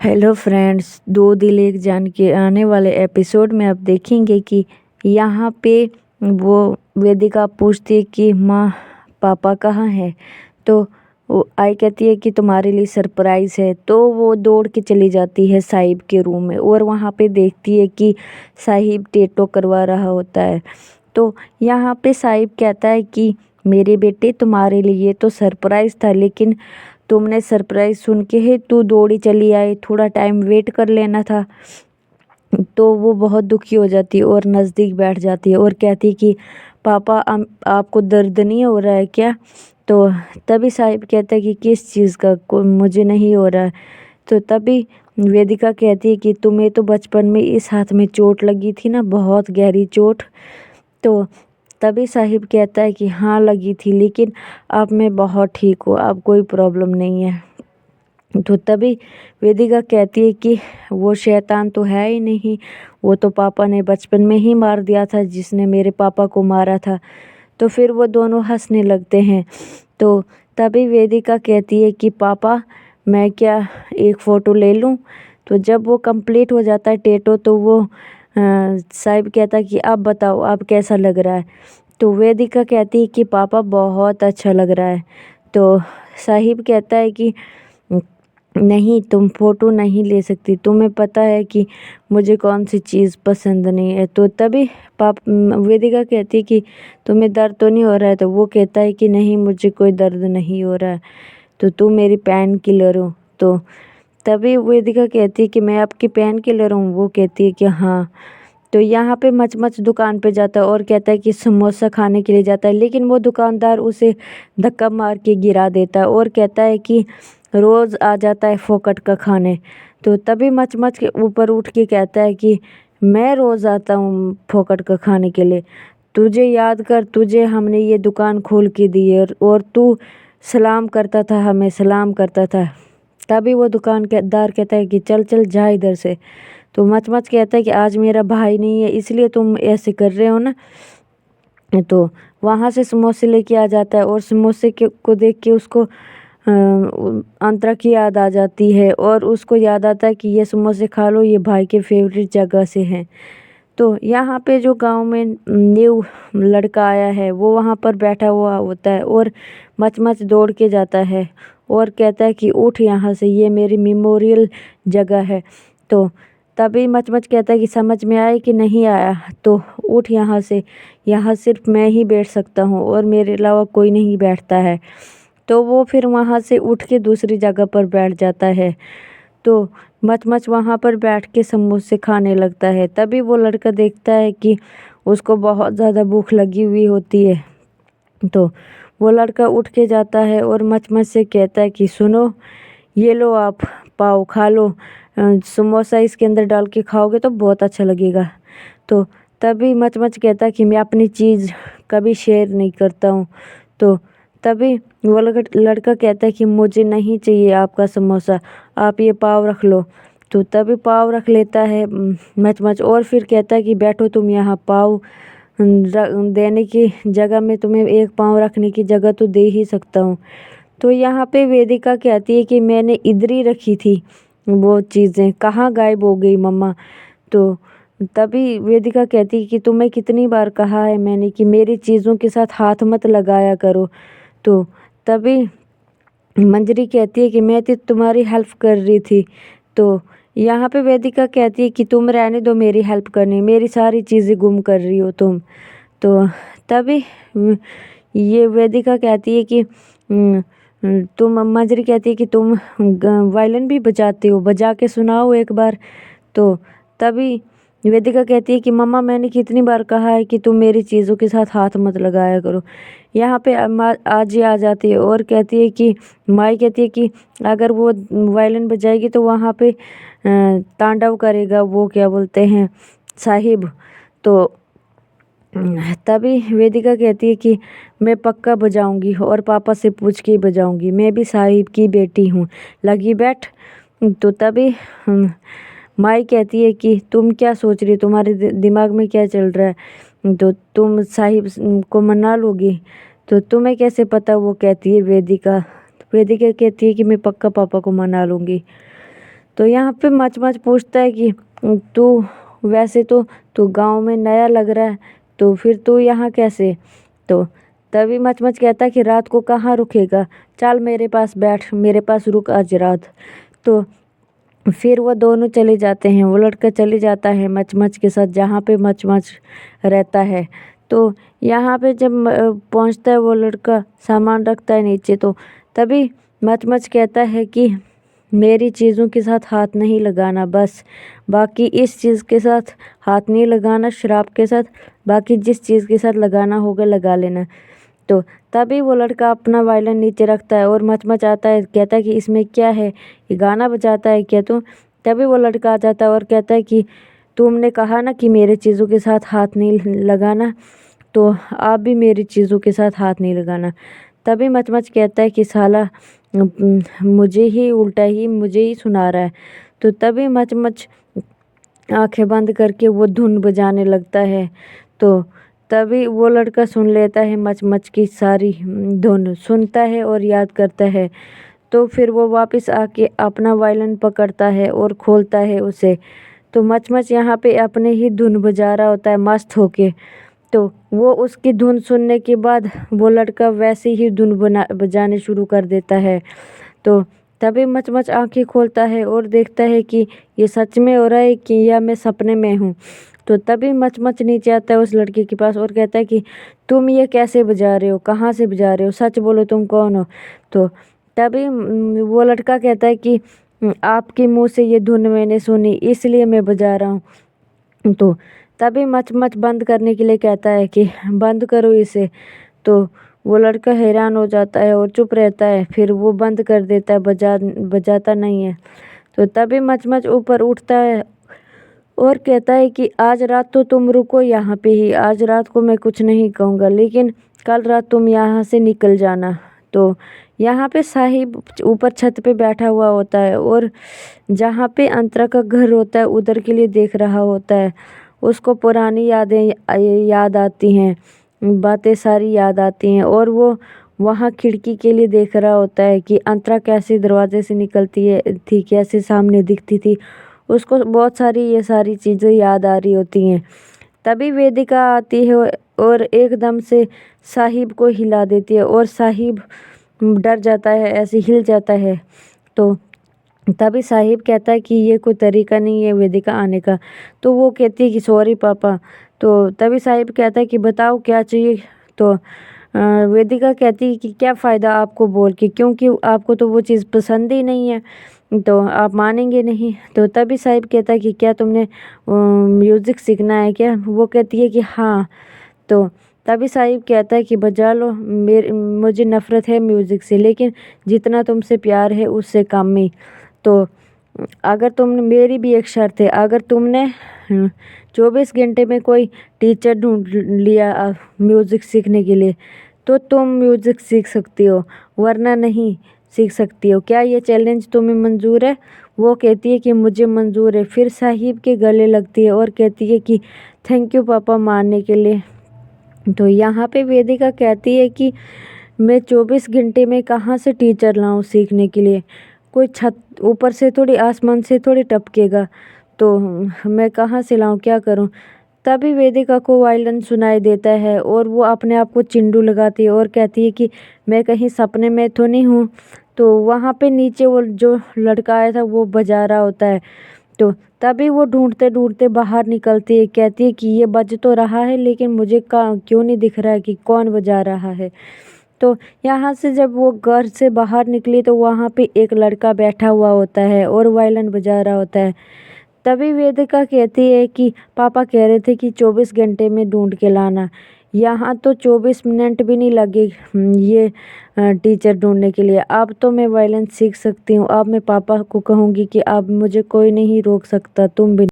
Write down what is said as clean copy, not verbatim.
Hello friends, दो दिल एक जान के आने वाले एपिसोड में आप देखेंगे कि यहाँ पे वो वेदिका पूछती है कि माँ पापा कहाँ हैं। तो वो आई कहती है कि तुम्हारे लिए सरप्राइज़ है। तो वो दौड़ के चली जाती है साहिब के रूम में और वहाँ पे देखती है कि साहिब टैटू करवा रहा होता है। तो यहाँ पे साहिब कहता है कि मेरे बेटे तुम्हारे लिए तो सरप्राइज़ था, लेकिन तुमने सरप्राइज़ सुन के ही तू दौड़ी चली आई, थोड़ा टाइम वेट कर लेना था। तो वो बहुत दुखी हो जाती है और नज़दीक बैठ जाती है और कहती है कि पापा आपको दर्द नहीं हो रहा है क्या। तो तभी साहिब कहता है कि किस चीज़ का, मुझे नहीं हो रहा है। तो तभी वेदिका कहती है कि तुम्हें तो बचपन में इस हाथ में चोट लगी थी ना, बहुत गहरी चोट। तो तभी साहिब कहता है कि हाँ लगी थी, लेकिन अब मैं बहुत ठीक हूँ, अब कोई प्रॉब्लम नहीं है। तो तभी वेदिका कहती है कि वो शैतान तो है ही नहीं, वो तो पापा ने बचपन में ही मार दिया था, जिसने मेरे पापा को मारा था। तो फिर वो दोनों हंसने लगते हैं। तो तभी वेदिका कहती है कि पापा मैं क्या एक फ़ोटो ले लूँ। तो जब वो कंप्लीट हो जाता है टैटू, तो वो साहिब कहता है कि अब बताओ अब कैसा लग रहा है। तो वेदिका कहती है कि पापा बहुत अच्छा लग रहा है। तो साहिब कहता है कि नहीं, तुम फ़ोटो नहीं ले सकती, तुम्हें पता है कि मुझे कौन सी चीज़ पसंद नहीं है। तो तभी वेदिका कहती है कि तुम्हें दर्द तो नहीं हो रहा है। तो वो कहता है कि नहीं, मुझे कोई दर्द नहीं हो रहा है, तो तू मेरी पेन किलर हो। तो तभी वेदिका कहती है कि मैं आपकी पेन किलर हूँ। वो कहती है कि हाँ। तो यहाँ पे मचमच दुकान पे जाता है और कहता है कि समोसा खाने के लिए जाता है, लेकिन वो दुकानदार उसे धक्का मार के गिरा देता है और कहता है कि रोज़ आ जाता है फोकट का खाने। तो तभी मचमच के ऊपर उठ के कहता है कि मैं रोज़ आता हूँ फोकट का खाने के लिए, तुझे याद कर, तुझे हमने ये दुकान खोल के दी है और तू सलाम करता था, हमें सलाम करता था। तभी वो दुकानदार कहता है कि चल चल जा इधर से। तो मचमच कहता है कि आज मेरा भाई नहीं है, इसलिए तुम ऐसे कर रहे हो ना। तो वहाँ से समोसे लेके आ जाता है और समोसे के को देख के उसको अंतरा की याद आ जाती है और उसको याद आता है कि ये समोसे खा लो, ये भाई के फेवरेट जगह से हैं। तो यहाँ पे जो गांव में न्यू लड़का आया है वो वहाँ पर बैठा हुआ होता है और मचमच दौड़ के जाता है और कहता है कि उठ यहाँ से, ये मेरी मेमोरियल जगह है। तो तभी मचमच कहता है कि समझ में आया कि नहीं आया, तो उठ यहाँ से, यहाँ सिर्फ मैं ही बैठ सकता हूँ और मेरे अलावा कोई नहीं बैठता है। तो वो फिर वहाँ से उठ के दूसरी जगह पर बैठ जाता है। तो मचमच वहाँ पर बैठ के समोसे खाने लगता है। तभी वो लड़का देखता है कि उसको बहुत ज़्यादा भूख लगी हुई होती है। तो वो लड़का उठ के जाता है और मचमच से कहता है कि सुनो, ये लो आप पाव खा लो, समोसा इसके अंदर डाल के खाओगे तो बहुत अच्छा लगेगा। तो तभी मचमच कहता है कि मैं अपनी चीज़ कभी शेयर नहीं करता हूँ। तो तभी वो लड़का कहता है कि मुझे नहीं चाहिए आपका समोसा, आप ये पाव रख लो। तो तभी पाव रख लेता है मचमच और फिर कहता है कि बैठो तुम यहाँ, पाव देने की जगह में तुम्हें एक पाव रखने की जगह तो दे ही सकता हूँ। तो यहाँ पे वेदिका कहती है कि मैंने इधर ही रखी थी, वो चीज़ें कहाँ गायब हो गई मम्मा। तो तभी वेदिका कहती है कि तुम्हें कितनी बार कहा है मैंने कि मेरी चीज़ों के साथ हाथ मत लगाया करो। तो तभी मंजरी कहती है कि मैं तो तुम्हारी हेल्प कर रही थी। तो यहाँ पे वेदिका कहती है कि तुम रहने दो मेरी हेल्प करनी, मेरी सारी चीज़ें गुम कर रही हो तुम। तो तभी ये वेदिका कहती है कि तुम, मंजरी कहती है कि तुम वायलिन भी बजाते हो, बजा के सुनाओ एक बार। तो तभी वेदिका कहती है कि मम्मा मैंने कितनी बार कहा है कि तुम मेरी चीज़ों के साथ हाथ मत लगाया करो। यहाँ पे आज ही आ जाती है और कहती है कि माई कहती है कि अगर वो वायलिन बजाएगी तो वहाँ पे तांडव करेगा, वो क्या बोलते हैं, साहिब। तो तभी वेदिका कहती है कि मैं पक्का बजाऊंगी और पापा से पूछ के ही बजाऊंगी, मैं भी साहिब की बेटी हूँ, लगी बैठ। तो तभी माई कहती है कि तुम क्या सोच रही हो, तुम्हारे दिमाग में क्या चल रहा है, तो तुम साहिब को मना लोगी। तो तुम्हें कैसे पता, वो कहती है वेदिका। वेदिका कहती है कि मैं पक्का पापा को मना लूँगी। तो यहाँ पे मच पूछता है कि तू वैसे तो तू गांव में नया लग रहा है, तो फिर तू यहाँ कैसे? तो तभी मच कहता है कि रात को कहाँ रुकेगा, चल मेरे पास बैठ, मेरे पास रुक आज रात। तो फिर वो दोनों चले जाते हैं, वो लड़का चले जाता है मच के साथ जहाँ पे मच रहता है। तो यहाँ पे जब पहुँचता है वो लड़का, सामान रखता है नीचे, तो तभी मच कहता है कि मेरी चीज़ों के साथ हाथ नहीं लगाना, बस बाकी इस चीज़ के साथ हाथ नहीं लगाना, शराब के साथ, बाकी जिस चीज़ के साथ लगाना होगा लगा लेना। तो तभी वो लड़का अपना वायलिन नीचे रखता है और मच आता है, कहता है कि इसमें क्या है, ये गाना बजाता है क्या तू? तभी वो लड़का आ जाता है और कहता है कि तुमने कहा ना कि मेरे चीज़ों के साथ हाथ नहीं लगाना, तो आप भी मेरी चीज़ों के साथ हाथ नहीं लगाना। तभी मच कहता है कि साला मुझे ही उल्टा ही मुझे ही सुना रहा है। तो तभी मच आंखें बंद करके वो धुन बजाने लगता है। तो तभी वो लड़का सुन लेता है मच की सारी धुन, सुनता है और याद करता है। तो फिर वो वापस आके अपना वायलिन पकड़ता है और खोलता है उसे। तो मच यहाँ पे अपने ही धुन बजा रहा होता है मस्त होके। तो वो उसकी धुन सुनने के बाद वो लड़का वैसे ही धुन बजाने शुरू कर देता है। तो तभी मच आंखें खोलता है और देखता है कि ये सच में हो रहा है कि या मैं सपने में हूँ। तो तभी मच नीचे आता है उस लड़के के पास और कहता है कि तुम ये कैसे बजा रहे हो, कहाँ से बजा रहे हो, सच बोलो तुम कौन हो? तो तभी वो लड़का कहता है कि आपके मुंह से ये धुन मैंने सुनी इसलिए मैं बजा रहा हूँ। तो तभी मच बंद करने के लिए कहता है कि बंद करो इसे। तो वो लड़का हैरान हो जाता है और चुप रहता है, फिर वो बंद कर देता है, बजाता नहीं है। तो तभी मच ऊपर उठता है और कहता है कि आज रात तो तुम रुको यहाँ पे ही, आज रात को मैं कुछ नहीं कहूँगा, लेकिन कल रात तुम यहाँ से निकल जाना। तो यहाँ पे साहिब ऊपर छत पे बैठा हुआ होता है और जहाँ पे अंतरा का घर होता है उधर के लिए देख रहा होता है। उसको पुरानी यादें याद आती हैं, बातें सारी याद आती हैं और वो वहाँ खिड़की के लिए देख रहा होता है कि अंतरा कैसे दरवाजे से निकलती है थी, कैसे सामने दिखती थी। उसको बहुत सारी ये सारी चीज़ें याद आ रही होती हैं। तभी वेदिका आती है और एकदम से साहिब को हिला देती है और साहिब डर जाता है, ऐसे हिल जाता है। तो तभी साहिब कहता है कि ये कोई तरीका नहीं है वेदिका आने का। तो वो कहती है कि सॉरी पापा। तो तभी साहिब कहता है कि बताओ क्या चाहिए? तो वेदिका कहती है कि क्या फ़ायदा आपको बोल के, क्योंकि आपको तो वो चीज़ पसंद ही नहीं है, तो आप मानेंगे नहीं। तो तभी साहिब कहता है कि क्या तुमने म्यूज़िक सीखना है क्या? वो कहती है कि हाँ। तो तभी साहिब कहता है कि बजा लो, मुझे नफ़रत है म्यूज़िक से, लेकिन जितना तुमसे प्यार है उससे कम ही। तो अगर तुमने, मेरी भी एक शर्त है, अगर तुमने 24 घंटे में कोई टीचर ढूंढ लिया म्यूज़िक सीखने के लिए, तो तुम म्यूज़िक सीख सकती हो, वरना नहीं सीख सकती हो। क्या ये चैलेंज तुम्हें मंजूर है? वो कहती है कि मुझे मंजूर है। फिर साहिब के गले लगती है और कहती है कि थैंक यू पापा मानने के लिए। तो यहाँ पे वेदिका कहती है कि मैं 24 घंटे में कहाँ से टीचर लाऊं सीखने के लिए, कोई छत ऊपर से थोड़ी, आसमान से थोड़ी टपकेगा, तो मैं कहाँ से लाऊं, क्या करूं? तभी वेदिका को वायलिन सुनाई देता है और वो अपने आप को चिंडू लगाती है और कहती है कि मैं कहीं सपने में तो नहीं हूँ। तो वहाँ पे नीचे वो जो लड़का आया था वो बजा रहा होता है। तो तभी वो ढूंढते ढूंढते बाहर निकलती है, कहती है कि ये बज तो रहा है लेकिन मुझे क्यों नहीं दिख रहा है कि कौन बजा रहा है। तो यहाँ से जब वो घर से बाहर निकली तो वहाँ पे एक लड़का बैठा हुआ होता है और वायलिन बजा रहा होता है। तभी वेदिका कहती है कि पापा कह रहे थे कि 24 घंटे में ढूंढ के लाना, यहाँ तो 24 मिनट भी नहीं लगे ये टीचर ढूंढने के लिए। अब तो मैं वायलिन सीख सकती हूँ, अब मैं पापा को कहूँगी कि अब मुझे कोई नहीं रोक सकता, तुम भी